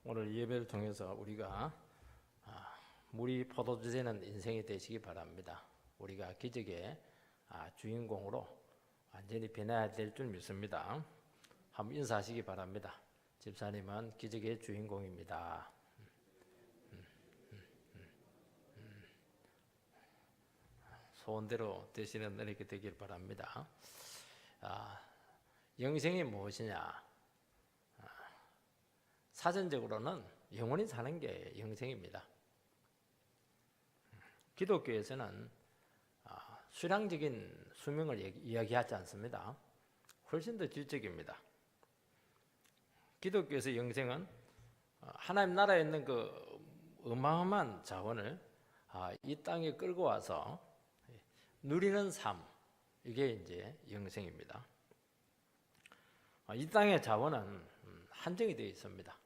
오늘 예배를 통해서 우리가 물이 포도주 되는 인생이 되시기 바랍니다. 우리가 기적의 주인공으로 완전히 변해야 될 줄 믿습니다. 한번 인사하시기 바랍니다. 집사님은 기적의 주인공입니다. 소원대로 되시는 은혜가 되길 바랍니다. 영생이 무엇이냐? 사전적으로는 영원히 사는 게 영생입니다. 기독교에서는 수량적인 수명을 이야기하지 않습니다. 훨씬 더 질적입니다. 기독교에서 영생은 하나님 나라에 있는 그 어마어마한 자원을 이 땅에 끌고 와서 누리는 삶, 이게 이제 영생입니다. 이 땅의 자원은 한정이 되어 있습니다.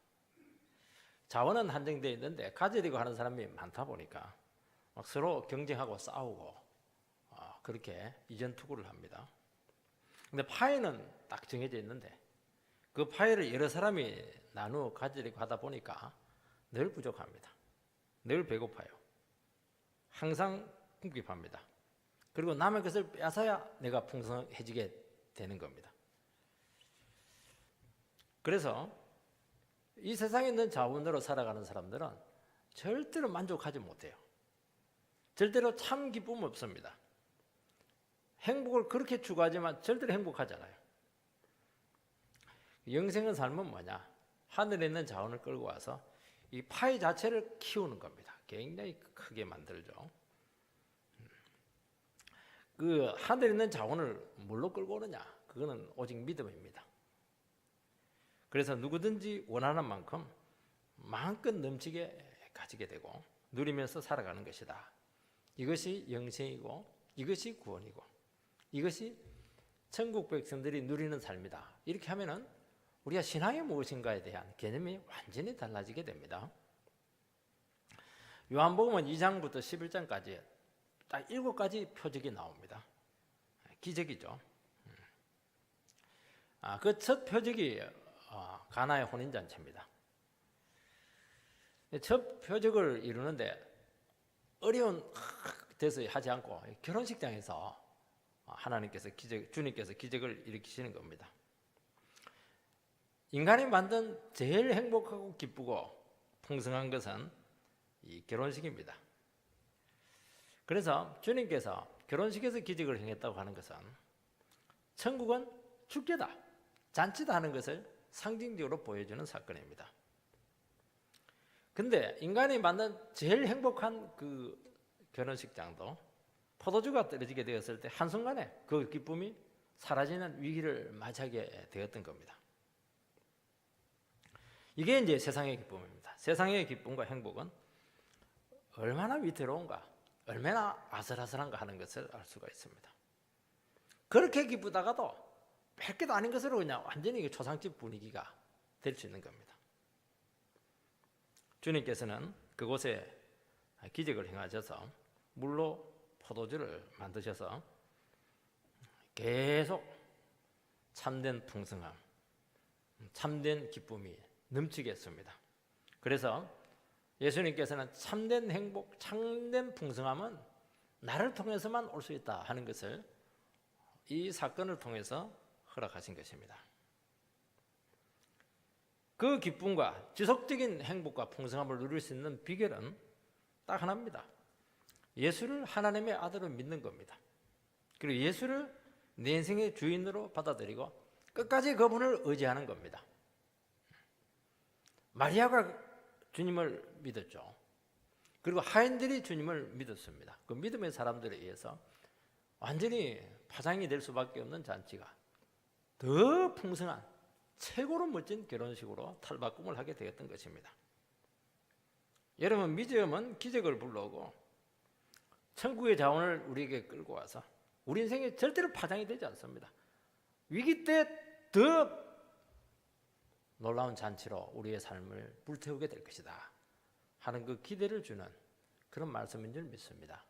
자원은 한정되어 있는데 가지려고 하는 사람이 많다 보니까 막 서로 경쟁하고 싸우고 그렇게 이전투구를 합니다. 근데 파이는 딱 정해져 있는데 그 파이를 여러 사람이 나누어 가지려고 하다 보니까 늘 부족합니다. 늘 배고파요. 항상 궁핍합니다. 그리고 남의 것을 빼앗아야 내가 풍성해지게 되는 겁니다. 그래서 이 세상에 있는 자원으로 살아가는 사람들은 절대로 만족하지 못해요. 절대로 참 기쁨 없습니다. 행복을 그렇게 추구하지만 절대로 행복하잖아요. 영생의 삶은 뭐냐? 하늘에 있는 자원을 끌고 와서 이 파이 자체를 키우는 겁니다. 굉장히 크게 만들죠. 그 하늘에 있는 자원을 뭘로 끌고 오느냐? 그거는 오직 믿음입니다. 그래서 누구든지 원하는 만큼 마음껏 넘치게 가지게 되고 누리면서 살아가는 것이다. 이것이 영생이고 이것이 구원이고 이것이 천국 백성들이 누리는 삶이다. 이렇게 하면은 우리가 신앙이 무엇인가에 대한 개념이 완전히 달라지게 됩니다. 요한복음은 2장부터 11장까지 딱 7가지 표적이 나옵니다. 기적이죠. 그 첫 표적이 가나의 혼인잔치입니다. 첫 표적을 이루는데 어려운 데서 하지 않고 결혼식장에서 하나님께서 주님께서 기적을 일으키시는 겁니다. 인간이 만든 제일 행복하고 기쁘고 풍성한 것은 이 결혼식입니다. 그래서 주님께서 결혼식에서 기적을 행했다고 하는 것은 천국은 축제다, 잔치다 하는 것을 상징적으로 보여주는 사건입니다. 근데 인간이 만든 제일 행복한 그 결혼식장도 포도주가 떨어지게 되었을 때 한순간에 그 기쁨이 사라지는 위기를 맞이하게 되었던 겁니다. 이게 이제 세상의 기쁨입니다. 세상의 기쁨과 행복은 얼마나 위태로운가, 얼마나 아슬아슬한가 하는 것을 알 수가 있습니다. 그렇게 기쁘다가도 별게도 아닌 것으로 그냥 완전히 초상집 분위기가 될 수 있는 겁니다. 주님께서는 그곳에 기적을 행하셔서 물로 포도주를 만드셔서 계속 참된 풍성함, 참된 기쁨이 넘치게 했습니다. 그래서 예수님께서는 참된 행복, 참된 풍성함은 나를 통해서만 올 수 있다 하는 것을 이 사건을 통해서 허락하신 것입니다. 그 기쁨과 지속적인 행복과 풍성함을 누릴 수 있는 비결은 딱 하나입니다. 예수를 하나님의 아들로 믿는 겁니다. 그리고 예수를 내 인생의 주인으로 받아들이고 끝까지 그분을 의지하는 겁니다. 마리아가 주님을 믿었죠. 그리고 하인들이 주님을 믿었습니다. 그 믿음의 사람들에 의해서 완전히 파장이 될 수밖에 없는 잔치가 더 풍성한 최고로 멋진 결혼식으로 탈바꿈을 하게 되었던 것입니다. 여러분, 믿음은 기적을 불러오고 천국의 자원을 우리에게 끌고 와서 우리 인생에 절대로 파장이 되지 않습니다. 위기 때 더 놀라운 잔치로 우리의 삶을 불태우게 될 것이다 하는 그 기대를 주는 그런 말씀인 줄 믿습니다.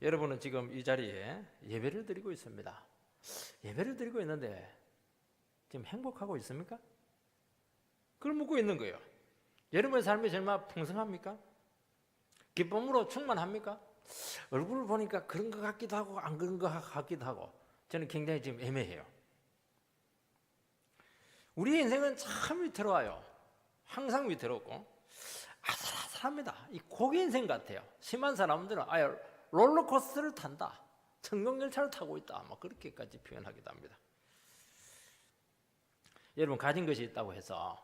여러분은 지금 이 자리에 예배를 드리고 있습니다. 예배를 드리고 있는데 지금 행복하고 있습니까? 그걸 묻고 있는 거예요. 여러분의 삶이 정말 풍성합니까? 기쁨으로 충만합니까? 얼굴을 보니까 그런 것 같기도 하고 안 그런 것 같기도 하고 저는 굉장히 지금 애매해요. 우리 인생은 참 위태로워요. 항상 위태롭고 아슬아슬합니다. 이 고개 인생 같아요. 심한 사람들은 롤러코스터를 탄다, 청룡열차를 타고 있다, 뭐 그렇게까지 표현하기도 합니다. 여러분, 가진 것이 있다고 해서,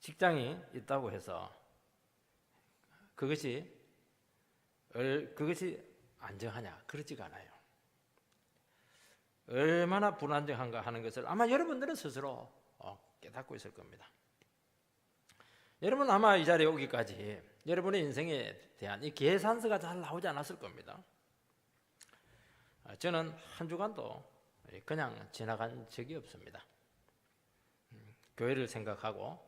직장이 있다고 해서 그것이 안정하냐? 그렇지가 않아요. 얼마나 불안정한가 하는 것을 아마 여러분들은 스스로 깨닫고 있을 겁니다. 여러분 아마 이 자리에 오기까지 여러분의 인생에 대한 이 계산서가 잘 나오지 않았을 겁니다. 저는 한 주간도 그냥 지나간 적이 없습니다. 교회를 생각하고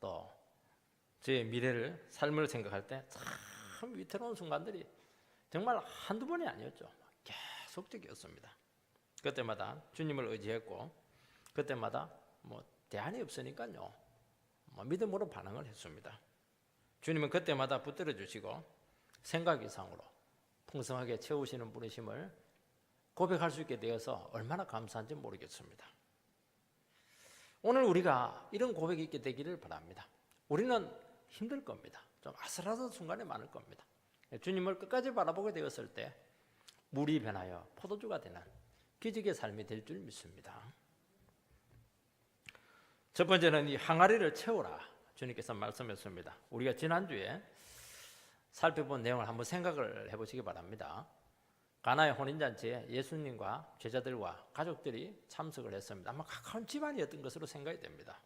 또 제 미래를, 삶을 생각할 때 참 위태로운 순간들이 정말 한두 번이 아니었죠. 계속적이었습니다. 그때마다 주님을 의지했고, 그때마다 대안이 없으니까요, 믿음으로 반응을 했습니다. 주님은 그때마다 붙들어 주시고 생각 이상으로 풍성하게 채우시는 분이심을 고백할 수 있게 되어서 얼마나 감사한지 모르겠습니다. 오늘 우리가 이런 고백이 있게 되기를 바랍니다. 우리는 힘들 겁니다. 좀 아슬아슬한 순간이 많을 겁니다. 주님을 끝까지 바라보게 되었을 때 물이 변하여 포도주가 되는 기적의 삶이 될 줄 믿습니다. 첫 번째는 이 항아리를 채우라, 주님께서 말씀했습니다. 우리가 지난주에 살펴본 내용을 한번 생각을 해보시기 바랍니다. 가나의 혼인잔치에 예수님과 제자들과 가족들이 참석을 했습니다. 아마 가까운 집안이었던 것으로 생각이 됩니다.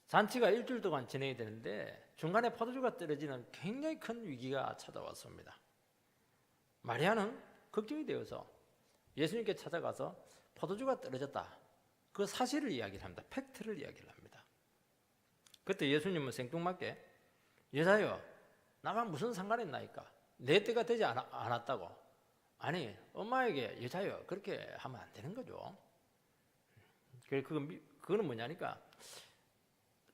잔치가 일주일 동안 진행이 되는데 중간에 포도주가 떨어지는 굉장히 큰 위기가 찾아왔습니다. 마리아는 걱정이 되어서 예수님께 찾아가서 포도주가 떨어졌다, 그 사실을 이야기를 합니다. 팩트를 이야기를 합니다. 그때 예수님은 생뚱맞게 여자여, 나가 무슨 상관이 있나이까? 내 때가 되지 않았다고. 아니, 엄마에게 여자여, 그렇게 하면 안 되는 거죠. 그거는 뭐냐니까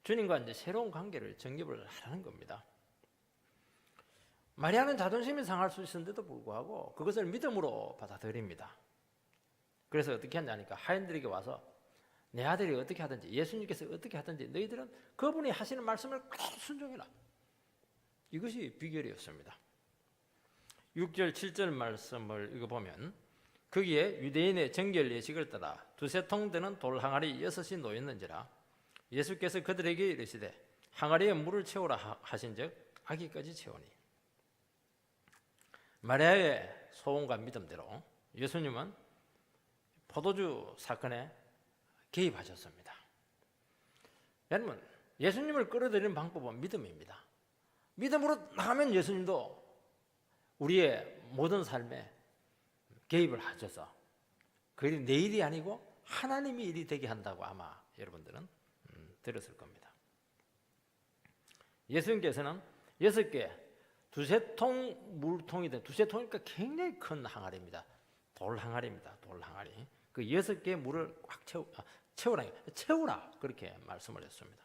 주님과 이제 새로운 관계를 정립을 하라는 겁니다. 마리아는 자존심이 상할 수 있었는데도 불구하고 그것을 믿음으로 받아들입니다. 그래서 어떻게 하냐니까 하인들에게 와서 내 아들이 어떻게 하든지, 예수님께서 어떻게 하든지 너희들은 그분이 하시는 말씀을 그대로 순종해라. 이것이 비결이었습니다. 6절 7절 말씀을 읽어보면 거기에 유대인의 정결 예식을 따라 두세 통 되는 돌 항아리 6이 놓였는지라 예수께서 그들에게 이르시되 항아리에 물을 채우라 하신즉 아기까지 채우니. 마리아의 소원과 믿음대로 예수님은 포도주 사건에 개입하셨습니다. 여러분, 예수님을 끌어들이는 방법은 믿음입니다. 믿음으로 나가면 예수님도 우리의 모든 삶에 개입을 하셔서 그게 내 일이 아니고 하나님의 일이 되게 한다고 아마 여러분들은 들었을 겁니다. 예수님께서는 6개, 두세 통 물통이 된, 두세 통이니까 굉장히 큰 항아리입니다. 돌 항아리입니다. 돌 항아리. 그 6개의 물을 꽉 채우라 그렇게 말씀을 했습니다.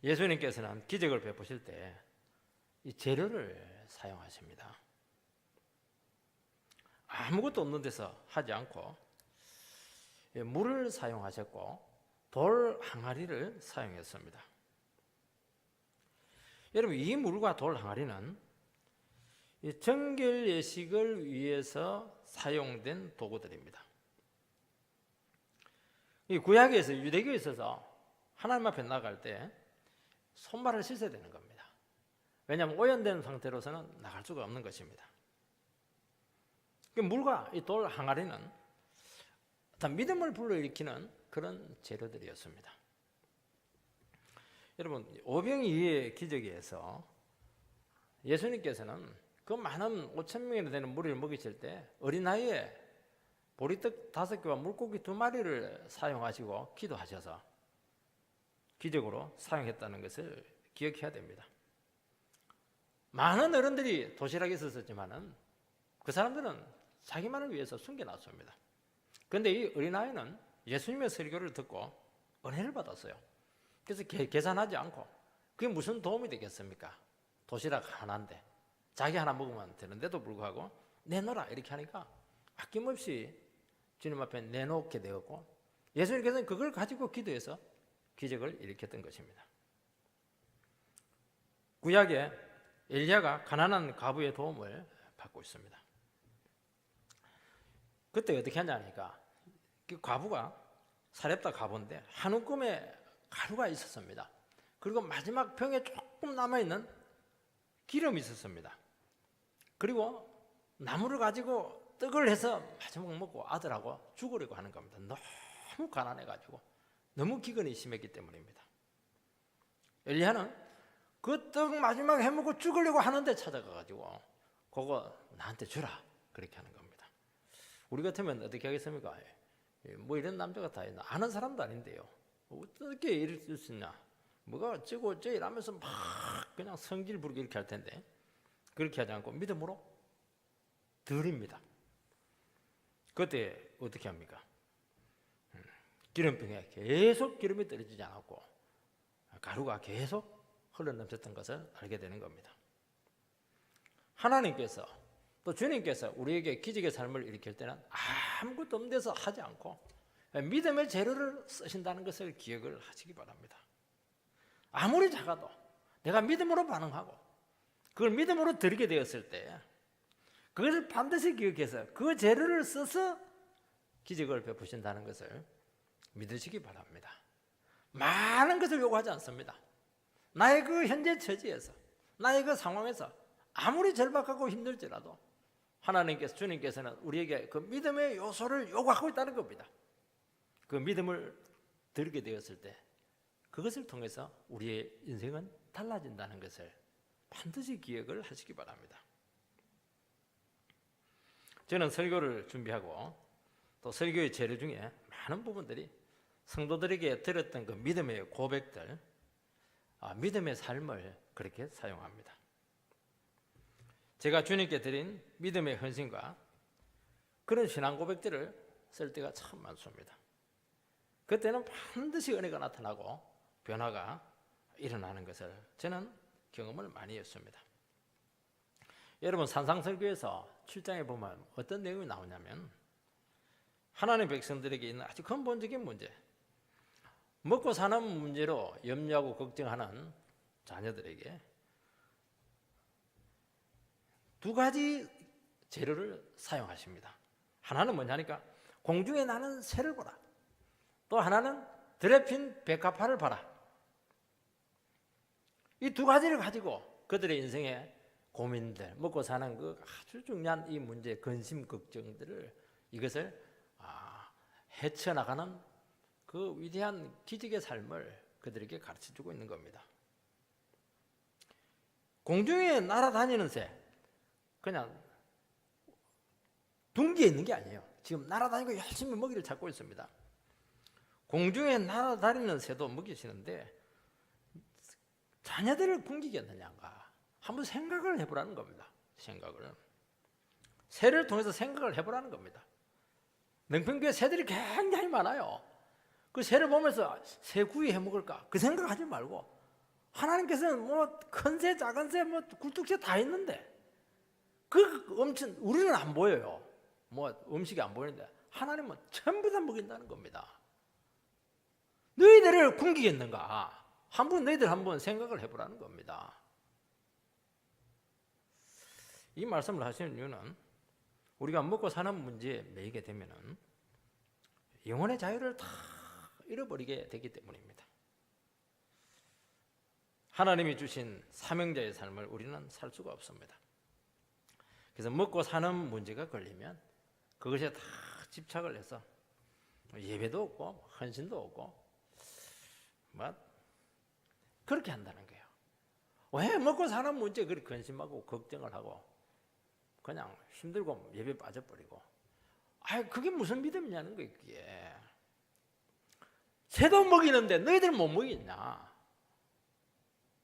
예수님께서는 기적을 베푸실 때 이 재료를 사용하십니다. 아무것도 없는 데서 하지 않고 물을 사용하셨고 돌 항아리를 사용했습니다. 여러분, 이 물과 돌 항아리는 정결 예식을 위해서 사용된 도구들입니다. 이 구약에서, 유대교에 있어서 하나님 앞에 나갈 때 손발을 씻어야 되는 겁니다. 왜냐하면 오염된 상태로서는 나갈 수가 없는 것입니다. 물과 이 돌 항아리는 어떤 믿음을 불러일으키는 그런 재료들이었습니다. 여러분, 오병이의 기적에서 예수님께서는 그 많은 5,000명이나 되는 무리를 먹이실 때 어린아이에 보리떡 5개와 물고기 2마리를 사용하시고 기도하셔서 기적으로 사용했다는 것을 기억해야 됩니다. 많은 어른들이 도시락에 있었지만은 그 사람들은 자기만을 위해서 숨겨놨습니다. 그런데 이 어린아이는 예수님의 설교를 듣고 은혜를 받았어요. 그래서 계산하지 않고 그게 무슨 도움이 되겠습니까? 도시락 하나인데 자기 하나 먹으면 되는데도 불구하고 내놓으라 이렇게 하니까 아낌없이 주님 앞에 내놓게 되었고 예수님께서는 그걸 가지고 기도해서 기적을 일으켰던 것입니다. 구약에 엘리야가 가난한 과부의 도움을 받고 있습니다. 그때 어떻게 하냐니까 그 과부가 사렙다 과부인데 한 움큼의 가루가 있었습니다. 그리고 마지막 병에 조금 남아있는 기름이 있었습니다. 그리고 나무를 가지고 떡을 해서 마지막 먹고 아들하고 죽으려고 하는 겁니다. 너무 가난해가지고 너무 기근이 심했기 때문입니다. 엘리야는 그 떡 마지막 해먹고 죽으려고 하는데 찾아가가지고 그거 나한테 주라 그렇게 하는 겁니다. 우리 같으면 어떻게 하겠습니까? 뭐 이런 남자가 다 있나? 아는 사람도 아닌데요. 어떻게 이럴 수 있냐? 뭐가 어쩌고 어쩌고 이러면서 막 그냥 성질 부리고 이렇게 할 텐데 그렇게 하지 않고 믿음으로 드립니다. 그때 어떻게 합니까? 기름병에 계속 기름이 떨어지지 않았고 가루가 계속 흘러넘쳤던 것을 알게 되는 겁니다. 하나님께서 또 주님께서 우리에게 기적의 삶을 일으킬 때는 아무것도 없는 데서 하지 않고 믿음의 재료를 쓰신다는 것을 기억을 하시기 바랍니다. 아무리 작아도 내가 믿음으로 반응하고 그걸 믿음으로 드리게 되었을 때 그것을 반드시 기억해서 그 재료를 써서 기적을 베푸신다는 것을 믿으시기 바랍니다. 많은 것을 요구하지 않습니다. 나의 그 현재 처지에서 나의 그 상황에서 아무리 절박하고 힘들지라도 하나님께서 주님께서는 우리에게 그 믿음의 요소를 요구하고 있다는 겁니다. 그 믿음을 드리게 되었을 때 그것을 통해서 우리의 인생은 달라진다는 것을 반드시 기억을 하시기 바랍니다. 저는 설교를 준비하고 또 설교의 재료 중에 많은 부분들이 성도들에게 들었던 그 믿음의 고백들, 믿음의 삶을 그렇게 사용합니다. 제가 주님께 드린 믿음의 헌신과 그런 신앙 고백들을 쓸 때가 참 많습니다. 그때는 반드시 은혜가 나타나고 변화가 일어나는 것을 저는 경험을 많이 했습니다. 여러분 산상설교에서 7장에 보면 어떤 내용이 나오냐면 하나님 백성들에게 있는 아주 근본적인 문제, 먹고 사는 문제로 염려하고 걱정하는 자녀들에게 두 가지 재료를 사용하십니다. 하나는 뭐냐니까 공중에 나는 새를 보라. 또 하나는 들에 핀 백합화를 봐라. 이 두 가지를 가지고 그들의 인생의 고민들, 먹고 사는 그 아주 중요한 이 문제, 근심, 걱정들을 이것을 헤쳐나가는 그 위대한 기적의 삶을 그들에게 가르쳐주고 있는 겁니다. 공중에 날아다니는 새, 그냥 둥기에 있는 게 아니에요. 지금 날아다니고 열심히 먹이를 찾고 있습니다. 공중에 날아다니는 새도 먹이시는데 자녀들을 굶기겠느냐가 한번 생각을 해보라는 겁니다. 생각을. 새를 통해서 생각을 해보라는 겁니다. 능평교에 새들이 굉장히 많아요. 그 새를 보면서 새구이 해먹을까? 그 생각하지 말고 하나님께서는 뭐 큰 새, 작은 새, 뭐 굴뚝새 다 있는데 그 엄청 우리는 안 보여요. 뭐 음식이 안 보이는데 하나님은 전부 다 먹인다는 겁니다. 너희들을 굶기겠는가? 너희들 한번 생각을 해보라는 겁니다. 이 말씀을 하시는 이유는 우리가 먹고 사는 문제에 매이게 되면은 영혼의 자유를 다 잃어버리게 되기 때문입니다. 하나님이 주신 사명자의 삶을 우리는 살 수가 없습니다. 그래서 먹고 사는 문제가 걸리면 그것에 다 집착을 해서 예배도 없고 헌신도 없고 그렇게 한다는 거예요. 왜 먹고 사는 문제에 그렇게 근심하고 걱정을 하고 그냥 힘들고 예배 빠져버리고 그게 무슨 믿음이냐는 거예요. 그게 새도 먹이는데 너희들 못 먹이냐.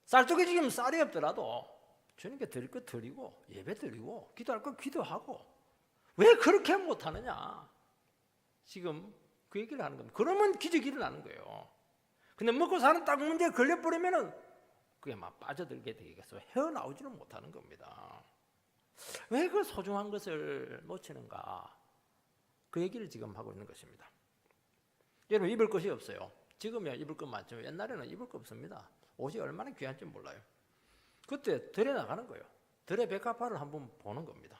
쌀쪽에 지금 쌀이 없더라도 주님께 드릴 거 드리고 예배 드리고 기도할 거 기도하고 왜 그렇게 못하느냐. 지금 그 얘기를 하는 겁니다. 그러면 기적이 일어나는 거예요. 근데 먹고 사는 딱 문제에 걸려버리면은 그게 막 빠져들게 되겠어. 헤어나오지는 못하는 겁니다. 왜 그 소중한 것을 놓치는가? 그 얘기를 지금 하고 있는 것입니다. 여러분, 입을 것이 없어요. 지금이야 입을 것 많지만 옛날에는 입을 거 없습니다. 옷이 얼마나 귀한지 몰라요. 그때 들에 나가는 거예요. 들의 백합화를 한번 보는 겁니다.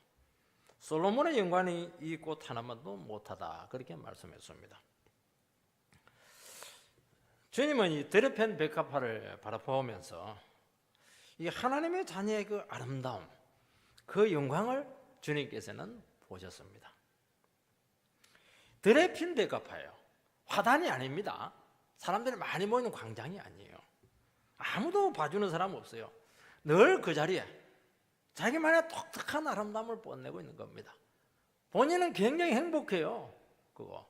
솔로몬의 영광이 이 꽃 하나만도 못하다, 그렇게 말씀했습니다. 주님은 이 들에 편 백합화를 바라보면서 이 하나님의 자녀의 그 아름다움, 그 영광을 주님께서는 보셨습니다. 들에 핀 백합화예요. 화단이 아닙니다. 사람들이 많이 모이는 광장이 아니에요. 아무도 봐주는 사람 없어요. 늘 그 자리에 자기만의 독특한 아름다움을 뽐내고 있는 겁니다. 본인은 굉장히 행복해요. 그거.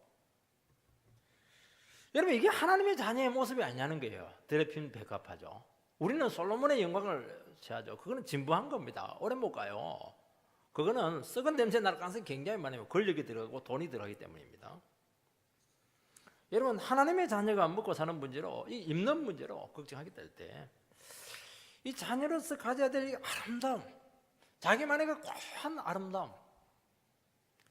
여러분, 이게 하나님의 자녀의 모습이 아니냐는 거예요. 들에 핀 백합화죠. 우리는 솔로몬의 영광을 취하죠. 그거는 진부한 겁니다. 오래 못 가요. 그거는 썩은 냄새 날 가능성이 굉장히 많아요. 권력이 들어가고 돈이 들어가기 때문입니다. 여러분, 하나님의 자녀가 먹고 사는 문제로, 이 입는 문제로 걱정하게 될 때 이 자녀로서 가져야 될 이 아름다움, 자기만의 그 고유한 아름다움,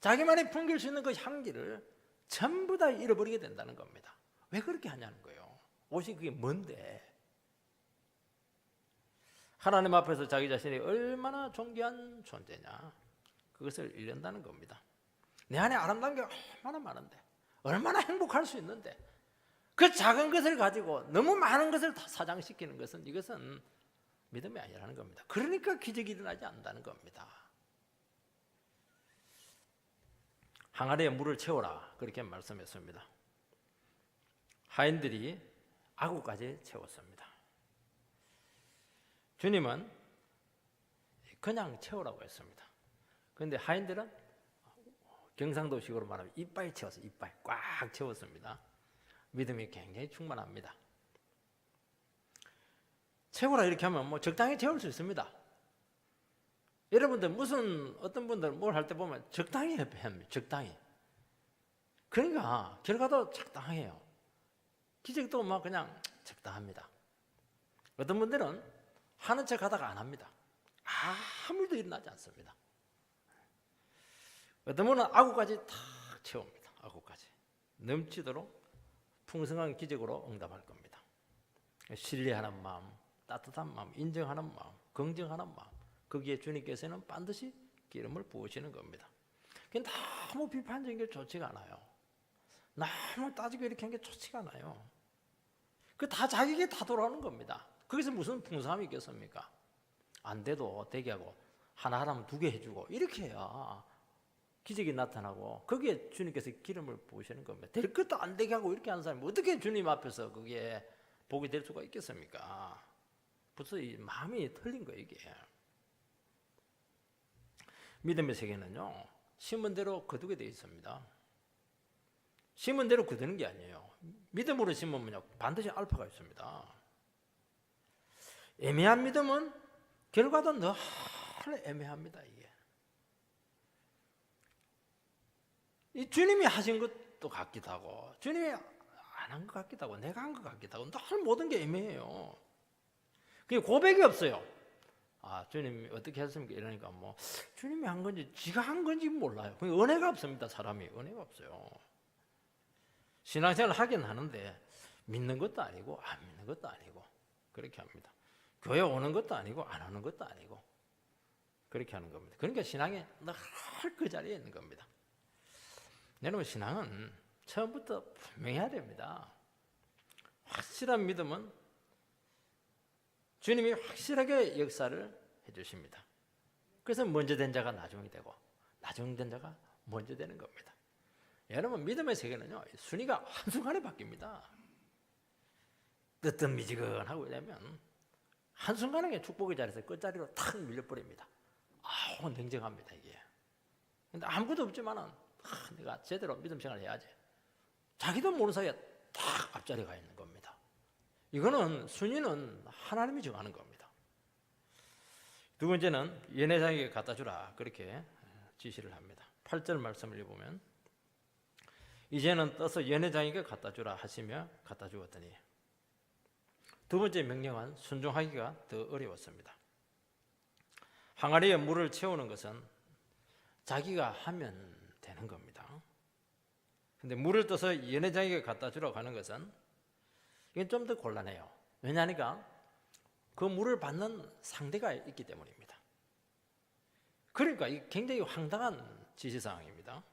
자기만이 풍길 수 있는 그 향기를 전부 다 잃어버리게 된다는 겁니다. 왜 그렇게 하냐는 거예요. 옷이 그게 뭔데? 하나님 앞에서 자기 자신이 얼마나 존귀한 존재냐, 그것을 잃는다는 겁니다. 내 안에 아름다운 게 얼마나 많은데, 얼마나 행복할 수 있는데, 그 작은 것을 가지고 너무 많은 것을 다 사장시키는 것은, 이것은 믿음이 아니라는 겁니다. 그러니까 기적이 일어나지 않는다는 겁니다. 항아리에 물을 채워라, 그렇게 말씀했습니다. 하인들이 아구까지 채웠습니다. 주님은 그냥 채우라고 했습니다. 그런데 하인들은 경상도식으로 말하면 이빨 채웠어요. 이빨 꽉 채웠습니다. 믿음이 굉장히 충만합니다. 채우라 이렇게 하면 뭐 적당히 채울 수 있습니다. 여러분들 무슨 어떤 분들 뭘 할 때 보면 적당히 합니다. 적당히. 그러니까 결과도 적당해요. 기적도 막 그냥 적당합니다. 어떤 분들은 하는 척 하다가 안 합니다. 아무 일도 일어나지 않습니다. 어떤 분은 아구까지 탁 채웁니다. 아구까지 넘치도록 풍성한 기적으로 응답할 겁니다. 신뢰하는 마음, 따뜻한 마음, 인정하는 마음, 긍정하는 마음, 거기에 주님께서는 반드시 기름을 부으시는 겁니다. 그게 너무 비판적인 게 좋지가 않아요. 너무 따지고 이렇게 하는 게 좋지가 않아요. 그 다 자기에게 다 돌아오는 겁니다. 거기서 무슨 풍성함이 있겠습니까? 안 돼도 되게 하고 하나하나면 2개 해주고 이렇게 해야 기적이 나타나고 거기에 주님께서 기름을 부으시는 겁니다. 될 것도 안 되게 하고 이렇게 하는 사람이 어떻게 주님 앞에서 그게 복이 될 수가 있겠습니까? 벌써 이 마음이 틀린 거예요, 이게. 믿음의 세계는요, 심은 대로 거두게 되어 있습니다. 심은 대로 거두는 게 아니에요. 믿음으로 심으면요, 반드시 알파가 있습니다. 애매한 믿음은 결과도 늘 애매합니다, 이게. 이 주님이 하신 것도 같기도 하고, 주님이 안 한 것 같기도 하고, 내가 한 것 같기도 하고, 늘 모든 게 애매해요. 그게 고백이 없어요. 아, 주님이 어떻게 했습니까? 이러니까 뭐 주님이 한 건지 지가 한 건지 몰라요. 은혜가 없습니다. 사람이 은혜가 없어요. 신앙생활을 하긴 하는데 믿는 것도 아니고 안 믿는 것도 아니고 그렇게 합니다. 교회 오는 것도 아니고 안 오는 것도 아니고 그렇게 하는 겁니다. 그러니까 신앙이 늘 그 자리에 있는 겁니다. 여러분, 신앙은 처음부터 분명해야 됩니다. 확실한 믿음은 주님이 확실하게 역사를 해주십니다. 그래서 먼저 된 자가 나중이 되고 나중 된 자가 먼저 되는 겁니다. 여러분, 믿음의 세계는요, 순위가 한순간에 바뀝니다. 뜨뜻미지근하고 이러면 한순간에 축복의 자리에서 끝자리로 탁 밀려버립니다. 아우, 냉정합니다, 이게. 근데 아무것도 없지만은 내가 제대로 믿음 생활을 해야지. 자기도 모르는 사이에 딱 앞자리에 가 있는 겁니다. 이거는 순위는 하나님이 정하는 겁니다. 두 번째는 연회장에게 갖다 주라, 그렇게 지시를 합니다. 8절 말씀을 읽어보면 이제는 떠서 연회장에게 갖다 주라 하시며 갖다 주었더니 두 번째 명령은 순종하기가 더 어려웠습니다. 항아리에 물을 채우는 것은 자기가 하면 되는 겁니다. 근데 물을 떠서 연회장에게 갖다 주러 가는 것은 이건 좀 더 곤란해요. 왜냐하니까 그 물을 받는 상대가 있기 때문입니다. 그러니까 이게 굉장히 황당한 지시사항입니다.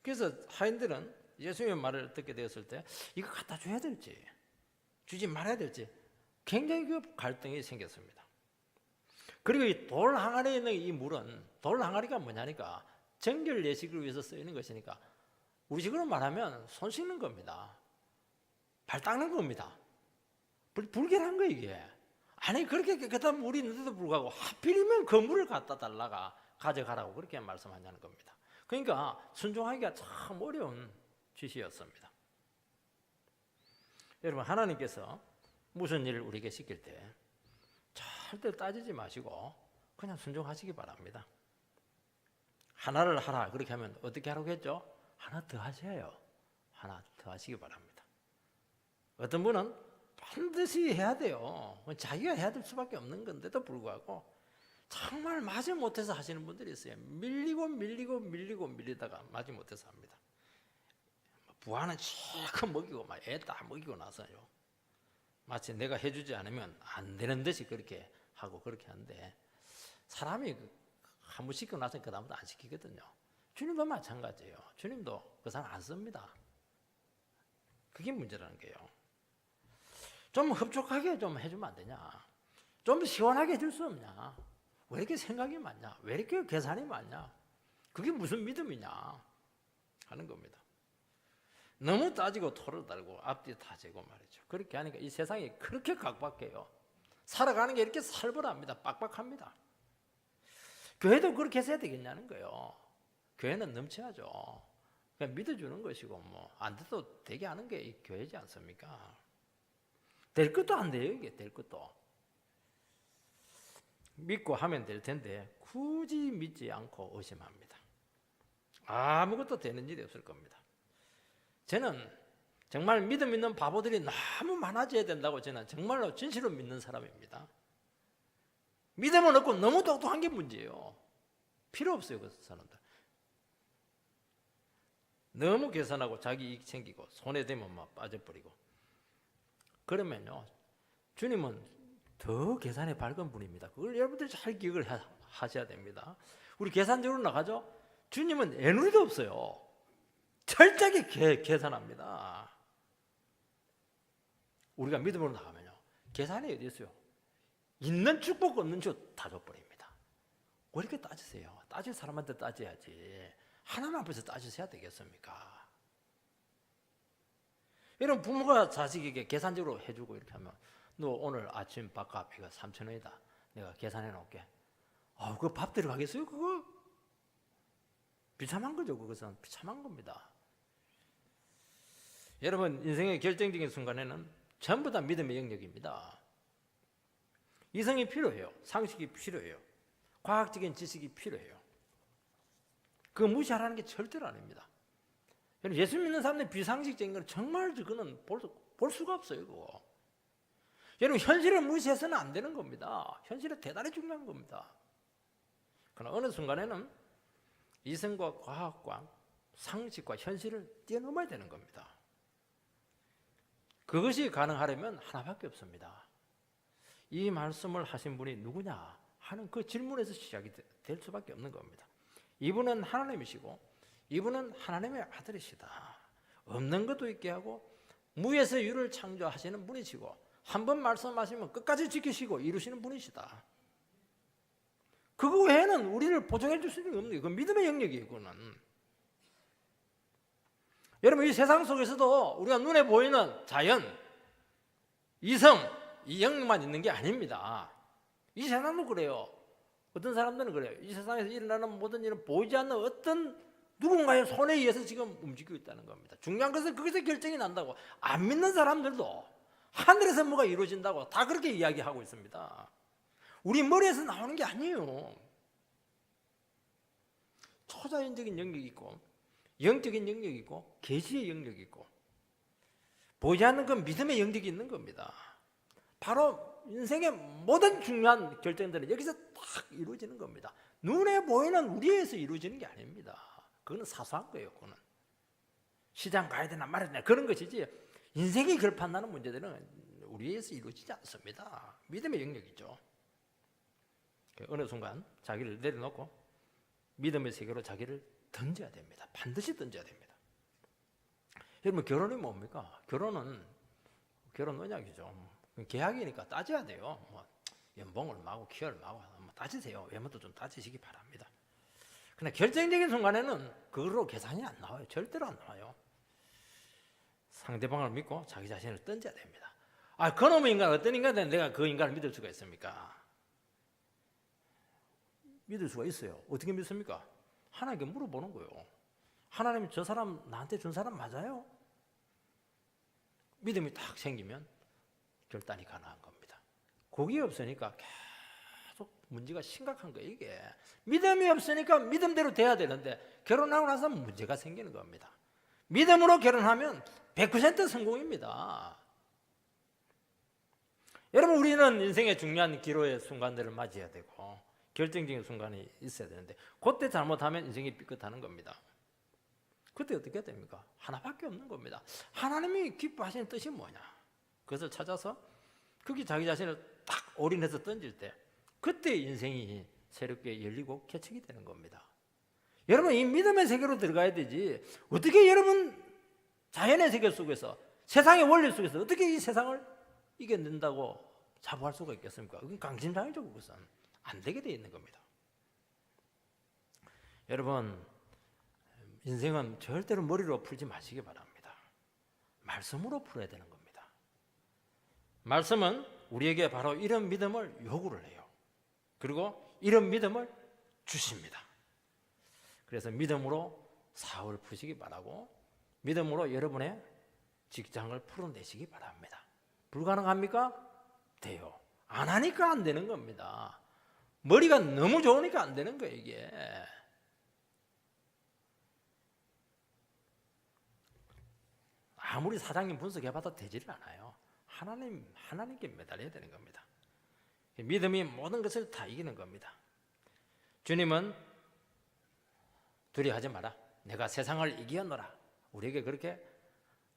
그래서 하인들은 예수님의 말을 듣게 되었을 때 이거 갖다 줘야 될지 주지 말아야 될지 굉장히 그 갈등이 생겼습니다. 그리고 이 돌 항아리에 있는 이 물은, 돌 항아리가 뭐냐니까 정결 예식을 위해서 쓰이는 것이니까 우리식으로 말하면 손 씻는 겁니다. 발 닦는 겁니다. 불결한 거 이게. 아니 그렇게 깨끗한 물이 있는데도 불구하고 하필이면 그 물을 갖다 달라가 가져가라고 그렇게 말씀하냐는 겁니다. 그러니까 순종하기가 참 어려운 지시였습니다. 여러분, 하나님께서 무슨 일을 우리에게 시킬 때 절대 따지지 마시고 그냥 순종하시기 바랍니다. 하나를 하라 그렇게 하면 어떻게 하라고 했죠? 하나 더 하셔요. 하나 더 하시기 바랍니다. 어떤 분은 반드시 해야 돼요. 자기가 해야 될 수밖에 없는 건데도 불구하고 정말 마지 못해서 하시는 분들이 있어요. 밀리다가 마지 못해서 합니다. 부하는 실컷 먹이고 막 애 다 먹이고 나서요. 마치 내가 해주지 않으면 안 되는 듯이 그렇게 하고 그렇게 하는데 사람이 한 번 시키고 나서 그 다음부터 안 시키거든요. 주님도 마찬가지예요. 주님도 그 사람 안 씁니다. 그게 문제라는 거예요. 좀 흡족하게 좀 해주면 안 되냐? 좀 시원하게 해줄 수 없냐? 왜 이렇게 생각이 많냐? 왜 이렇게 계산이 많냐? 그게 무슨 믿음이냐? 하는 겁니다. 너무 따지고 토를 달고 앞뒤 다 재고 말이죠. 그렇게 하니까 이 세상이 그렇게 각박해요. 살아가는 게 이렇게 살벌합니다. 빡빡합니다. 교회도 그렇게 해야 되겠냐는 거예요. 교회는 넘쳐야죠. 그냥 믿어주는 것이고 뭐 안 돼도 되게 하는 게 이 교회지 않습니까? 될 것도 안 돼요. 이게 될 것도. 믿고 하면 될 텐데 굳이 믿지 않고 의심합니다. 아무것도 되는 일이 없을 겁니다. 저는 정말 믿음 있는 바보들이 너무 많아져야 된다고 저는 정말로 진실로 믿는 사람입니다. 믿음은 없고 너무 똑똑한 게 문제예요. 필요 없어요, 그 사람들. 너무 계산하고 자기 이익 챙기고 손에 대면 막 빠져버리고. 그러면요, 주님은 더 계산에 밝은 분입니다. 그걸 여러분들이 잘 기억을 하셔야 됩니다. 우리 계산적으로 나가죠? 주님은 애누리도 없어요. 철저하게 계산합니다. 우리가 믿음으로 나가면요, 계산이 어디 있어요? 있는 축복 없는 줄 다 줘버립니다. 왜 이렇게 따지세요? 따질 사람한테 따져야지. 하나님 앞에서 따지셔야 되겠습니까? 이런 부모가 자식에게 계산적으로 해주고 이렇게 하면 너 오늘 아침 밥값 이거 3,000원이다. 내가 계산해 놓을게. 그거 밥 들어가겠어요? 그거? 비참한 거죠. 그것은 비참한 겁니다. 여러분, 인생의 결정적인 순간에는 전부 다 믿음의 영역입니다. 이성이 필요해요. 상식이 필요해요. 과학적인 지식이 필요해요. 그거 무시하라는 게 절대로 아닙니다. 여러분, 예수 믿는 사람들의 비상식적인 건 정말 그거는 볼 수가 없어요. 그거. 여러분, 현실을 무시해서는 안 되는 겁니다. 현실은 대단히 중요한 겁니다. 그러나 어느 순간에는 이성과 과학과 상식과 현실을 뛰어넘어야 되는 겁니다. 그것이 가능하려면 하나밖에 없습니다. 이 말씀을 하신 분이 누구냐 하는 그 질문에서 시작이 될 수밖에 없는 겁니다. 이분은 하나님이시고 이분은 하나님의 아들이시다. 없는 것도 있게 하고 무에서 유를 창조하시는 분이시고 한 번 말씀하시면 끝까지 지키시고 이루시는 분이시다. 그거 외에는 우리를 보증해 줄 수 있는 게 없는 거예요. 그 믿음의 영역이에요. 그거는. 여러분, 이 세상 속에서도 우리가 눈에 보이는 자연, 이성, 이 영역만 있는 게 아닙니다. 이 세상도 그래요. 어떤 사람들은 그래요. 이 세상에서 일어나는 모든 일은 보이지 않는 어떤 누군가의 손에 의해서 지금 움직이고 있다는 겁니다. 중요한 것은 거기서 결정이 난다고. 안 믿는 사람들도 하늘에서 뭐가 이루어진다고 다 그렇게 이야기하고 있습니다. 우리 머리에서 나오는 게 아니에요. 초자연적인 영역이 있고 영적인 영역이 있고 계시의 영역이 있고 보이지 않는 건 믿음의 영역이 있는 겁니다. 바로 인생의 모든 중요한 결정들은 여기서 딱 이루어지는 겁니다. 눈에 보이는 우리에서 이루어지는 게 아닙니다. 그거는 사소한 거예요. 그거는 시장 가야 되나 말아야 되나 그런 것이지, 인생이 결판나는 문제들은 우리에서 이루어지지 않습니다. 믿음의 영역이죠. 어느 순간 자기를 내려놓고 믿음의 세계로 자기를 던져야 됩니다. 반드시 던져야 됩니다. 여러분, 결혼이 뭡니까? 결혼 언약이죠. 계약이니까 따져야 돼요. 뭐 연봉 얼마고 키 얼마고 뭐 따지세요. 외모도 좀 따지시기 바랍니다. 그러나 결정적인 순간에는 그걸로 계산이 안 나와요. 절대로 안 나와요. 상대방을 믿고 자기 자신을 던져야 됩니다. 그놈의 인간, 어떤 인간인데 내가 그 인간을 믿을 수가 있습니까? 믿을 수가 있어요. 어떻게 믿습니까? 하나님께 물어보는 거예요. 하나님, 저 사람 나한테 준 사람 맞아요? 믿음이 딱 생기면 결단이 가능한 겁니다. 그게 없으니까 계속 문제가 심각한 거예요. 이게 믿음이 없으니까 믿음대로 돼야 되는데 결혼하고 나서 문제가 생기는 겁니다. 믿음으로 결혼하면 100% 성공입니다. 여러분, 우리는 인생의 중요한 기로의 순간들을 맞이해야 되고 결정적인 순간이 있어야 되는데 그때 잘못하면 인생이 삐끗하는 겁니다. 그때 어떻게 됩니까? 하나밖에 없는 겁니다. 하나님이 기뻐하시는 뜻이 뭐냐? 그것을 찾아서 거기 자기 자신을 딱 올인해서 던질 때 그때 인생이 새롭게 열리고 개척이 되는 겁니다. 여러분, 이 믿음의 세계로 들어가야 되지, 어떻게 여러분 자연의 세계 속에서 세상의 원리 속에서 어떻게 이 세상을 이겨낸다고 자부할 수가 있겠습니까? 그건 강심장이죠. 그것은 안 되게 되어 있는 겁니다. 여러분, 인생은 절대로 머리로 풀지 마시기 바랍니다. 말씀으로 풀어야 되는 겁니다. 말씀은 우리에게 바로 이런 믿음을 요구를 해요. 그리고 이런 믿음을 주십니다. 그래서 믿음으로 사업을 푸시기 바라고 믿음으로 여러분의 직장을 풀어내시기 바랍니다. 불가능합니까? 돼요. 안 하니까 안 되는 겁니다. 머리가 너무 좋으니까 안 되는 거예요, 이게. 아무리 사장님 분석해봐도 되지를 않아요. 하나님께 매달려야 되는 겁니다. 믿음이 모든 것을 다 이기는 겁니다. 주님은 두려워하지 마라. 내가 세상을 이기었노라. 우리에게 그렇게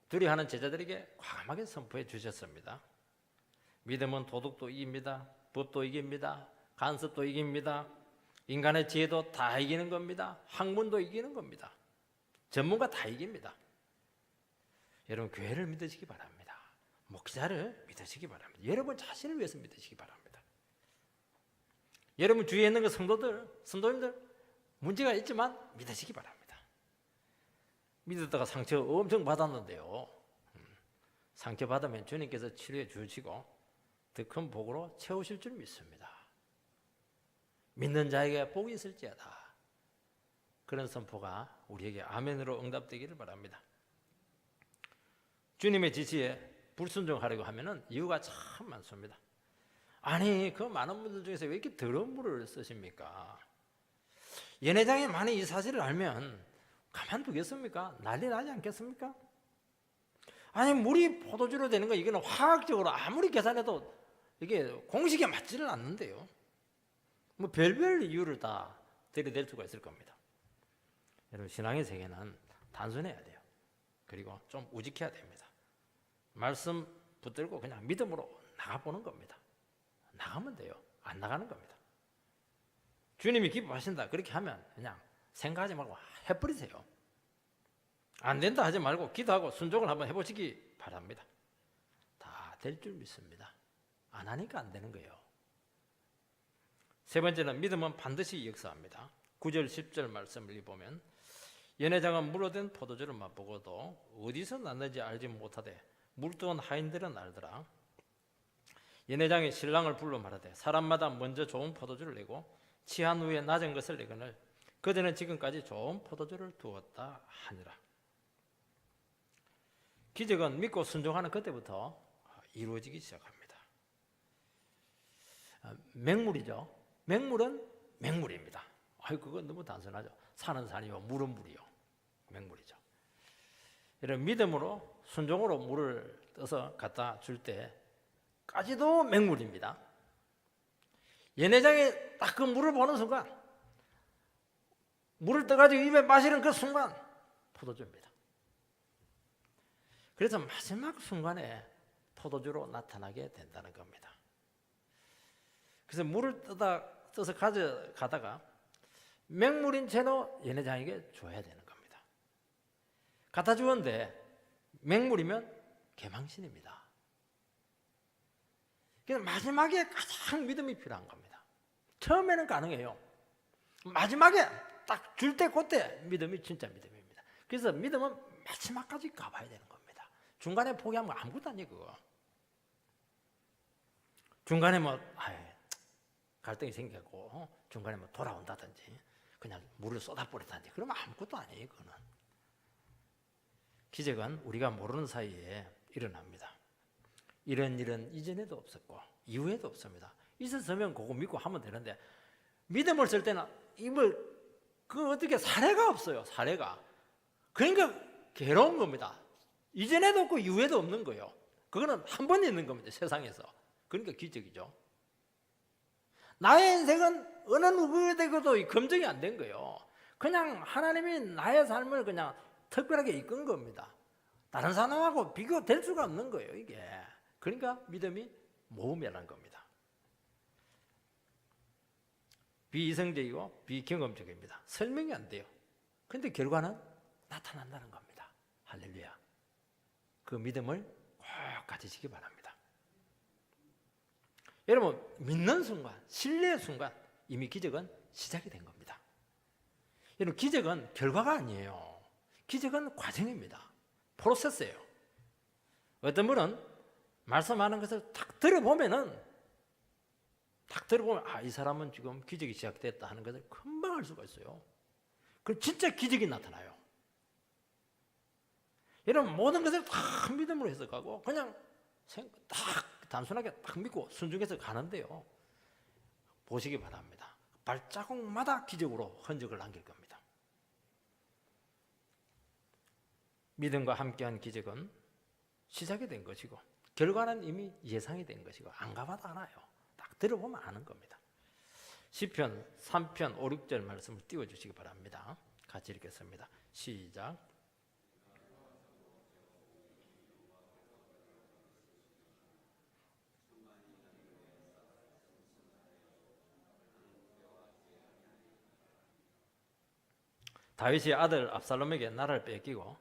두려워하는 제자들에게 과감하게 선포해 주셨습니다. 믿음은 도덕도 이깁니다. 법도 이깁니다. 간섭도 이깁니다. 인간의 지혜도 다 이기는 겁니다. 학문도 이기는 겁니다. 전문가 다 이깁니다. 여러분, 교회를 믿으시기 바랍니다. 목사를 믿으시기 바랍니다. 여러분 자신을 위해서 믿으시기 바랍니다. 여러분 주위에 있는 그 성도님들 문제가 있지만 믿으시기 바랍니다. 믿었다가 상처 엄청 받았는데요, 상처 받으면 주님께서 치료해 주시고 더 큰 복으로 채우실 줄 믿습니다. 믿는 자에게 복이 있을지어다. 그런 선포가 우리에게 아멘으로 응답되기를 바랍니다. 주님의 지시에 불순종하려고 하면은 이유가 참 많습니다. 아니, 그 많은 분들 중에서 왜 이렇게 더러운 물을 쓰십니까? 연회장이 만약 이 사실을 알면 가만두겠습니까? 난리 나지 않겠습니까? 아니, 물이 포도주로 되는 거, 이거는 화학적으로 아무리 계산해도 이게 공식에 맞지는 않는데요. 뭐 별별 이유를 다 들이댈 수가 있을 겁니다. 여러분, 신앙의 세계는 단순해야 돼요. 그리고 좀 우직해야 됩니다. 말씀 붙들고 그냥 믿음으로 나가보는 겁니다. 나가면 돼요. 안 나가는 겁니다. 주님이 기뻐하신다 그렇게 하면 그냥 생각하지 말고 해버리세요. 안 된다 하지 말고 기도하고 순종을 한번 해보시기 바랍니다. 다 될 줄 믿습니다. 안 하니까 안 되는 거예요. 세 번째는 믿음은 반드시 역사합니다. 9절 10절 말씀을 보면 연회장은 물어든 포도주를 맛보고도 어디서 났는지 알지 못하되 물두은 하인들은 알더라. 연회장이 신랑을 불러 말하되 사람마다 먼저 좋은 포도주를 내고 취한 후에 낮은 것을 내거늘 그들은 지금까지 좋은 포도주를 두었다 하니라. 기적은 믿고 순종하는 그때부터 이루어지기 시작합니다. 맹물이죠. 맹물은 맹물입니다. 그건 너무 단순하죠. 산은 산이요, 물은 물이요. 맹물이죠. 이런 믿음으로 순종으로 물을 떠서 갖다 줄 때 포도주까지도 맹물입니다. 연회장에 딱 그 물을 보는 순간, 물을 떠가지고 입에 마시는 그 순간 포도주입니다. 그래서 마지막 순간에 포도주로 나타나게 된다는 겁니다. 그래서 물을 떠서 가져가다가 맹물인 채로 연회장에게 줘야 되는 겁니다. 갖다 주었는데 맹물이면 개망신입니다. 그래서 마지막에 가장 믿음이 필요한 겁니다. 처음에는 가능해요. 마지막에 딱 줄 때 그때 믿음이 진짜 믿음입니다. 그래서 믿음은 마지막까지 가봐야 되는 겁니다. 중간에 포기하면 아무것도 아니에요. 그거. 중간에 뭐 갈등이 생기고 중간에 뭐 돌아온다든지 그냥 물을 쏟아버리다든지 그러면 아무것도 아니에요. 그거는. 기적은 우리가 모르는 사이에 일어납니다. 이런 일은 이전에도 없었고 이후에도 없습니다. 있었으면 그거 믿고 하면 되는데 믿음을 쓸 때는 어떻게 사례가 없어요. 사례가. 그러니까 괴로운 겁니다. 이전에도 없고 이후에도 없는 거예요. 그거는 한 번 있는 겁니다. 세상에서. 그러니까 기적이죠. 나의 인생은 어느 누구에게도 검증이 안 된 거예요. 그냥 하나님이 나의 삶을 그냥 특별하게 이끈 겁니다. 다른 사람하고 비교될 수가 없는 거예요. 이게. 그러니까 믿음이 모험이라는 겁니다. 비이성적이고 비경험적입니다. 설명이 안 돼요. 그런데 결과는 나타난다는 겁니다. 할렐루야. 그 믿음을 꼭 가지시기 바랍니다. 여러분, 믿는 순간, 신뢰의 순간 이미 기적은 시작이 된 겁니다. 여러분, 기적은 결과가 아니에요. 기적은 과정입니다. 프로세스예요. 어떤 분은 말씀하는 것을 딱 들어보면 이 사람은 지금 기적이 시작됐다 하는 것을 금방 알 수가 있어요. 그럼 진짜 기적이 나타나요. 여러분, 모든 것을 다 믿음으로 해석하고 그냥 딱 단순하게 딱 믿고 순종해서 가는데요. 보시기 바랍니다. 발자국마다 기적으로 흔적을 남길 겁니다. 믿음과 함께한 기적은 시작이 된 것이고 결과는 이미 예상이 된 것이고 안 가봐도 알아요. 딱 들어보면 아는 겁니다. 시편 3편 5, 6절 말씀을 띄워주시기 바랍니다. 같이 읽겠습니다. 시작. 다윗이 아들 압살롬에게 나라를 뺏기고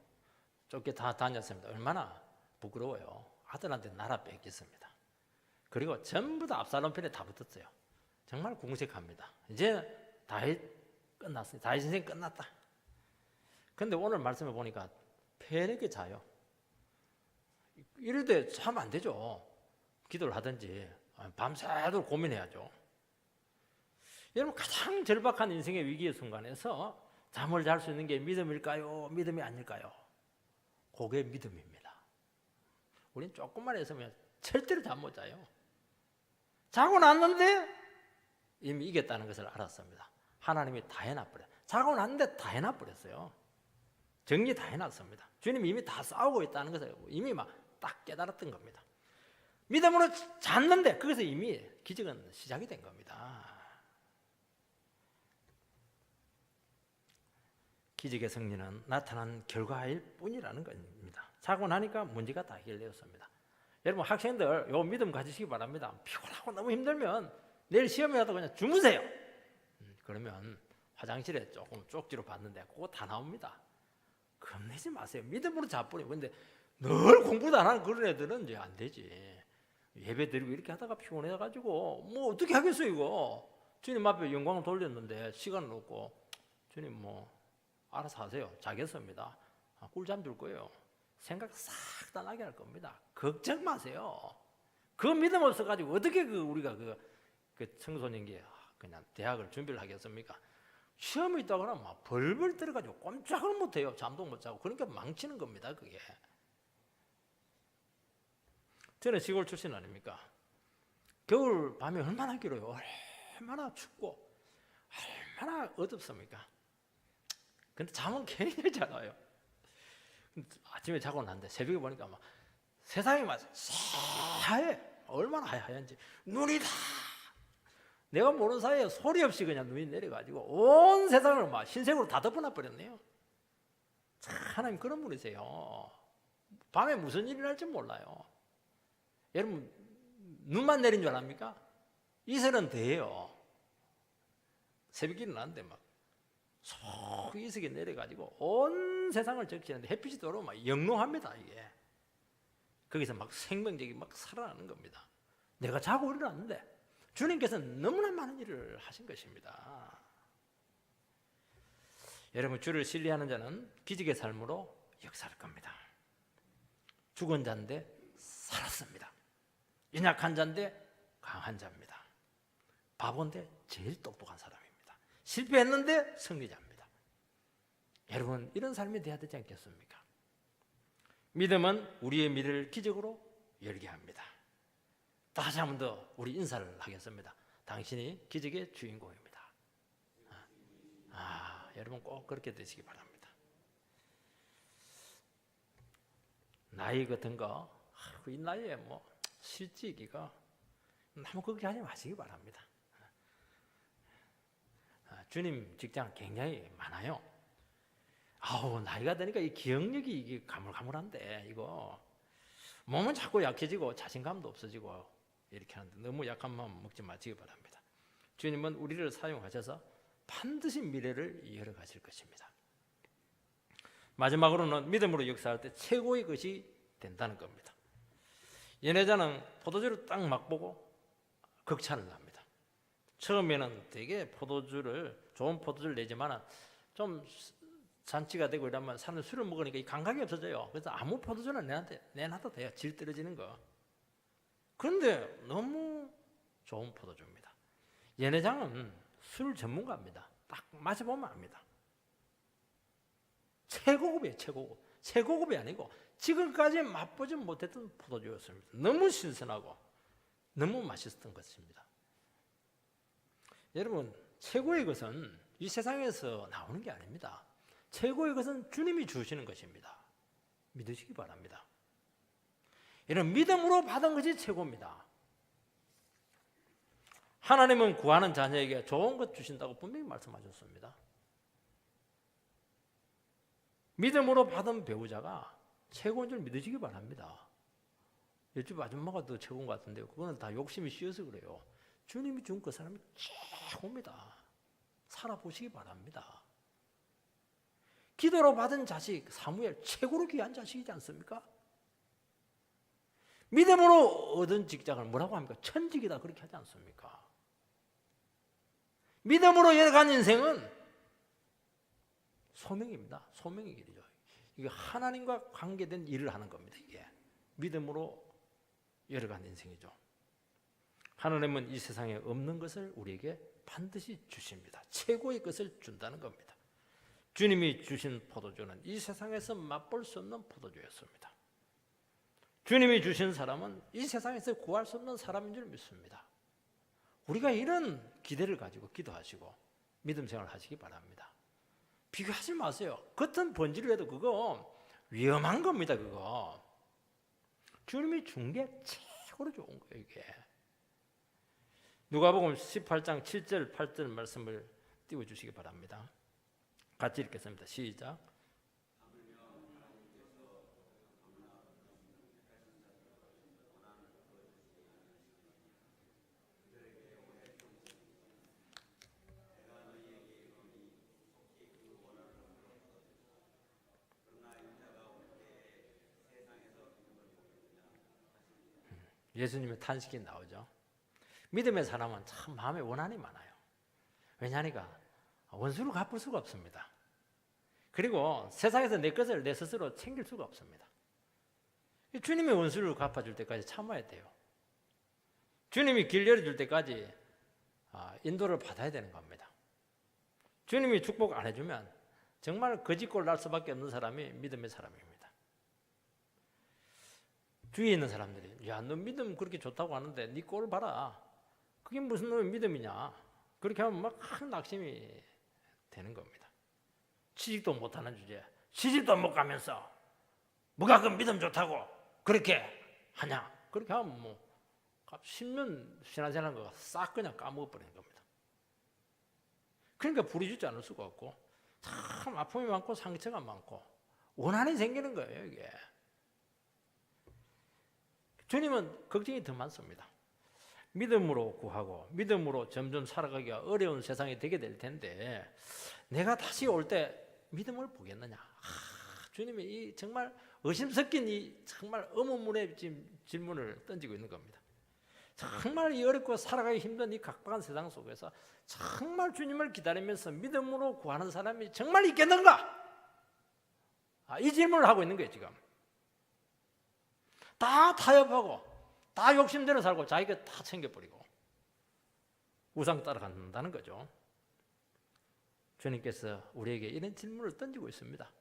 쫓겨 다 다녔습니다. 얼마나 부끄러워요. 아들한테 나라 뺏겼습니다. 그리고 전부 다 압살롬 편에 다 붙었어요. 정말 궁색합니다. 이제 다윗 끝났어요. 다윗 인생 끝났다. 그런데 오늘 말씀해 보니까 패력에 자요. 이럴 때 하면 안 되죠. 기도를 하든지 밤새도록 고민해야죠. 여러분, 가장 절박한 인생의 위기의 순간에서 잠을 잘 수 있는 게 믿음일까요? 믿음이 아닐까요? 그게 믿음입니다. 우린 조금만 했으면 절대로 잠 못 자요. 자고 났는데 이미 이겼다는 것을 알았습니다. 하나님이 다 해놔버려요. 자고 났는데 다 해놔버렸어요. 정리 다 해놨습니다. 주님이 이미 다 싸우고 있다는 것을 이미 막 딱 깨달았던 겁니다. 믿음으로 잤는데 거기서 이미 기적은 시작이 된 겁니다. 기적의 승리는 나타난 결과일 뿐이라는 겁니다. 자고 나니까 문제가 다 해결되었습니다. 여러분, 학생들 요 믿음 가지시기 바랍니다. 피곤하고 너무 힘들면 내일 시험이라도 그냥 주무세요. 그러면 화장실에 조금 쪽지로 봤는데 그거 다 나옵니다. 겁내지 마세요. 믿음으로 자뿌려. 근데 늘 공부도 안 하는 그런 애들은 이제 안 되지. 예배 드리고 이렇게 하다가 피곤해가지고 뭐 어떻게 하겠어요 이거. 주님 앞에 영광을 돌렸는데 시간은 없고 주님 뭐 알아서 하세요. 자겠습니다. 꿀잠 줄 거예요. 생각 싹 다 나게 할 겁니다. 걱정 마세요. 그 믿음 없어가지고 어떻게 우리가 그 청소년기 그냥 대학을 준비를 하겠습니까? 시험이 있다거나 막 벌벌 떨어가지고 꼼짝을 못해요. 잠도 못 자고. 그러니까 망치는 겁니다. 그게. 저는 시골 출신 아닙니까? 겨울 밤이 얼마나 길어요. 얼마나 춥고 얼마나 어둡습니까? 근데 잠은 굉장히 잘 와요. 아침에 자고 났는데 새벽에 보니까 막 세상이 막 새하얘. 얼마나 하얀지 눈이 다 내가 모르는 사이에 소리 없이 그냥 눈이 내려가지고 온 세상을 막 흰색으로 다 덮어놔 버렸네요. 참 하나님 그런 분이세요. 밤에 무슨 일이 날지 몰라요. 여러분 눈만 내린 줄 압니까? 이슬은 돼요. 새벽에 일어났는데 막 속 이슬이 내려가지고 온 세상을 적시는데 햇빛이 들어오면 막 영롱합니다. 이게 거기서 막 생명력이 막 살아나는 겁니다. 내가 자고 일어났는데 주님께서는 너무나 많은 일을 하신 것입니다. 여러분 주를 신뢰하는 자는 기적의 삶으로 역사할 겁니다. 죽은 자인데 살았습니다. 연약한 자인데 강한 자입니다. 바보인데 제일 똑똑한 사람입니다. 실패했는데 승리자입니다. 여러분 이런 삶이 돼야 되지 않겠습니까? 믿음은 우리의 미래를 기적으로 열게 합니다. 다시 한 번 더 우리 인사를 하겠습니다. 당신이 기적의 주인공입니다. 여러분 꼭 그렇게 되시기 바랍니다. 나이 같은 거, 이 나이에 뭐 실직이가 너무 그렇게 하지 마시기 바랍니다. 주님 직장 굉장히 많아요. 나이가 드니까 이 기억력이 이게 가물가물한데 이거 몸은 자꾸 약해지고 자신감도 없어지고 이렇게 하는데 너무 약한 마음 먹지 마시기 바랍니다. 주님은 우리를 사용하셔서 반드시 미래를 열어가실 것입니다. 마지막으로는 믿음으로 역사할 때 최고의 것이 된다는 겁니다. 연애자는 포도주를 딱 맛보고 극찬을 합니다. 처음에는 되게 좋은 포도주를 내지만 좀 잔치가 되고 이러면 사람들 술을 먹으니까 이 감각이 없어져요. 그래서 아무 포도주는 내놔도 돼요. 질 떨어지는 거. 그런데 너무 좋은 포도주입니다. 연회장은 술 전문가입니다. 딱 마셔보면 압니다. 최고급이에요. 최고급이 아니고 지금까지 맛보지 못했던 포도주였습니다. 너무 신선하고 너무 맛있었던 것입니다. 여러분 최고의 것은 이 세상에서 나오는 게 아닙니다. 최고의 것은 주님이 주시는 것입니다. 믿으시기 바랍니다. 이런 믿음으로 받은 것이 최고입니다. 하나님은 구하는 자녀에게 좋은 것 주신다고 분명히 말씀하셨습니다. 믿음으로 받은 배우자가 최고인 줄 믿으시기 바랍니다. 옆집 아줌마가 더 최고인 것 같은데요. 그거는 다 욕심이 씌어서 그래요. 주님이 준 그 사람이 최고입니다. 살아보시기 바랍니다. 기도로 받은 자식 사무엘 최고로 귀한 자식이지 않습니까? 믿음으로 얻은 직장을 뭐라고 합니까? 천직이다 그렇게 하지 않습니까? 믿음으로 열어간 인생은 소명입니다. 소명의 길이죠. 이게 하나님과 관계된 일을 하는 겁니다. 이게 믿음으로 열어간 인생이죠. 하나님은 이 세상에 없는 것을 우리에게 반드시 주십니다. 최고의 것을 준다는 겁니다. 주님이 주신 포도주는 이 세상에서 맛볼 수 없는 포도주였습니다. 주님이 주신 사람은 이 세상에서 구할 수 없는 사람인 줄 믿습니다. 우리가 이런 기대를 가지고 기도하시고 믿음 생활을 하시기 바랍니다. 비교하지 마세요. 겉은 번지를 해도 그거 위험한 겁니다. 그거 주님이 준 게 최고로 좋은 거예요. 이게 누가복음 18장 7절 8절 말씀을 띄워주시기 바랍니다. 같이 읽겠습니다. 시작. 예수님의 탄식이 나오죠. 믿음의 사람은 참 마음에 원한이 많아요. 왜냐하니까 원수를 갚을 수가 없습니다. 그리고 세상에서 내 것을 내 스스로 챙길 수가 없습니다. 주님의 원수를 갚아줄 때까지 참아야 돼요. 주님이 길 열어줄 때까지 인도를 받아야 되는 겁니다. 주님이 축복 안 해주면 정말 거짓골 날 수밖에 없는 사람이 믿음의 사람입니다. 주위에 있는 사람들이 야, 너 믿음 그렇게 좋다고 하는데 네 꼴을 봐라. 그게 무슨 놈의 믿음이냐. 그렇게 하면 막 큰 낙심이 되는 겁니다. 취직도 못하는 주제에 시집도 못 가면서 뭐가 그 믿음 좋다고 그렇게 하냐. 그렇게 하면 뭐 10년 신앙생활한 거 싹 그냥 까먹어버리는 겁니다. 그러니까 부르짖지 않을 수가 없고 참 아픔이 많고 상처가 많고 원한이 생기는 거예요. 이게 주님은 걱정이 더 많습니다. 믿음으로 구하고 믿음으로 점점 살아가기가 어려운 세상이 되게 될 텐데 내가 다시 올 때 믿음을 보겠느냐. 주님이 이 정말 의심 섞인 이 정말 의문문의 질문을 던지고 있는 겁니다. 정말 이 어렵고 살아가기 힘든 이 각박한 세상 속에서 정말 주님을 기다리면서 믿음으로 구하는 사람이 정말 있겠는가? 이 질문을 하고 있는 거예요. 지금 다 타협하고 다 욕심대로 살고 자기가 다 챙겨버리고 우상 따라간다는 거죠. 주님께서 우리에게 이런 질문을 던지고 있습니다.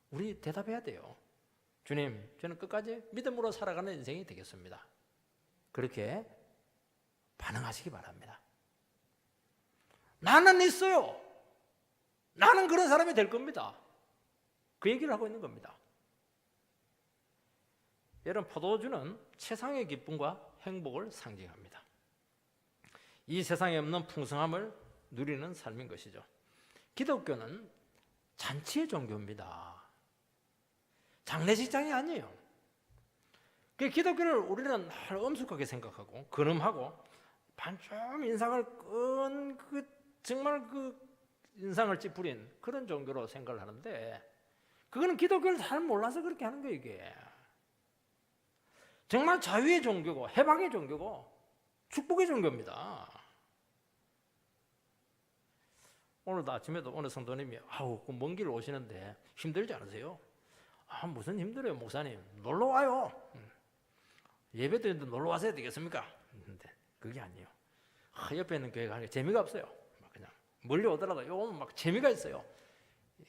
우리 대답해야 돼요. 주님, 저는 끝까지 믿음으로 살아가는 인생이 되겠습니다. 그렇게 반응하시기 바랍니다. 나는 있어요. 나는 그런 사람이 될 겁니다. 그 얘기를 하고 있는 겁니다. 여러분, 포도주는 세상의 기쁨과 행복을 상징합니다. 이 세상에 없는 풍성함을 누리는 삶인 것이죠. 기독교는 잔치의 종교입니다. 장례식장이 아니에요. 기독교를 우리는 엄숙하게 생각하고 근엄하고 반쯤 인상을 끈 정말 인상을 찌푸린 그런 종교로 생각을 하는데 그거는 기독교를 잘 몰라서 그렇게 하는 거예요. 이게 정말 자유의 종교고 해방의 종교고 축복의 종교입니다. 오늘도 아침에도 어느 성도님이 그 먼 길 오시는데 힘들지 않으세요? 무슨 힘들어요, 목사님. 놀러 와요. 예배 드리는데 놀러 와서야 되겠습니까? 근데 그게 아니에요. 옆에 있는 교회가 하니까 재미가 없어요. 그냥 멀리 오더라도 요거는 막 재미가 있어요.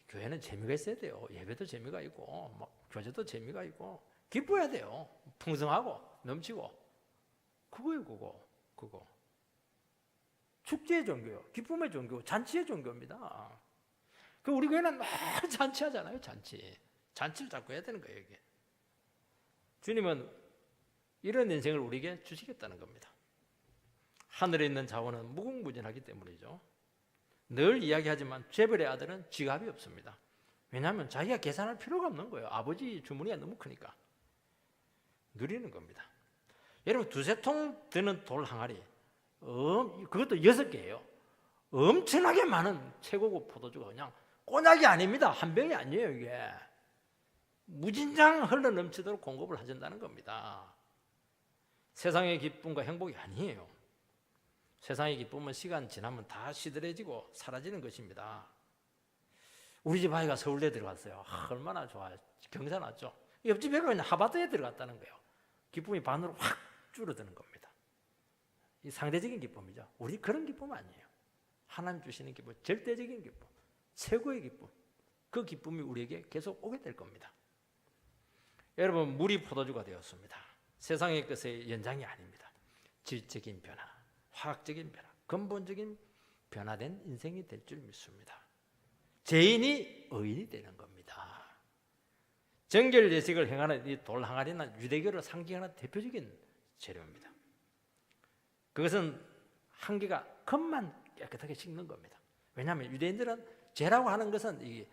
교회는 재미가 있어야 돼요. 예배도 재미가 있고 막 교제도 재미가 있고 기뻐야 돼요. 풍성하고 넘치고 그거예요. 그거 축제의 종교요, 기쁨의 종교, 잔치의 종교입니다. 우리 교회는 늘 잔치하잖아요. 잔치를 자꾸 해야 되는 거예요. 이게 주님은 이런 인생을 우리에게 주시겠다는 겁니다. 하늘에 있는 자원은 무궁무진하기 때문이죠. 늘 이야기하지만 재벌의 아들은 지갑이 없습니다. 왜냐하면 자기가 계산할 필요가 없는 거예요. 아버지 주머니가 너무 크니까. 누리는 겁니다. 여러분, 두세 통 드는 돌 항아리, 그것도 6개예요. 엄청나게 많은 최고급 포도주가 그냥 꼬냑이 아닙니다. 한 병이 아니에요. 이게 무진장 흘러넘치도록 공급을 하신다는 겁니다. 세상의 기쁨과 행복이 아니에요. 세상의 기쁨은 시간 지나면 다 시들해지고 사라지는 것입니다. 우리 집 아이가 서울대 들어갔어요. 얼마나 좋아요. 경사났죠. 옆집 애가 그냥 하버드에 들어갔다는 거예요. 기쁨이 반으로 확 줄어드는 겁니다. 이 상대적인 기쁨이죠. 우리 그런 기쁨 아니에요. 하나님 주시는 기쁨, 절대적인 기쁨, 최고의 기쁨. 그 기쁨이 우리에게 계속 오게 될 겁니다. 여러분, 물이 포도주가 되었습니다. 세상의 것의 연장이 아닙니다. 질적인 변화, 화학적인 변화, 근본적인 변화된 인생이 될 줄 믿습니다. 죄인이 의인이 되는 겁니다. 정결 예식을 행하는 이 돌 항아리는 유대교를 상징하는 대표적인 재료입니다. 그것은 한 개가 컵만 깨끗하게 씻는 겁니다. 왜냐하면 유대인들은 죄라고 하는 것은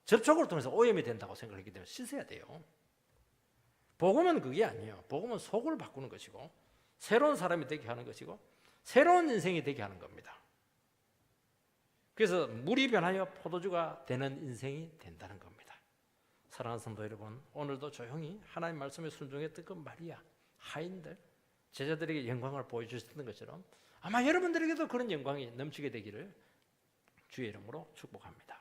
접촉을 통해서 오염이 된다고 생각했기 때문에 씻어야 돼요. 복음은 그게 아니에요. 복음은 속을 바꾸는 것이고 새로운 사람이 되게 하는 것이고 새로운 인생이 되게 하는 겁니다. 그래서 물이 변하여 포도주가 되는 인생이 된다는 겁니다. 사랑하는 성도 여러분, 오늘도 조용히 하나님 말씀에 순종했던 그 마리아, 하인들, 제자들에게 영광을 보여주셨던 것처럼 아마 여러분들에게도 그런 영광이 넘치게 되기를 주의 이름으로 축복합니다.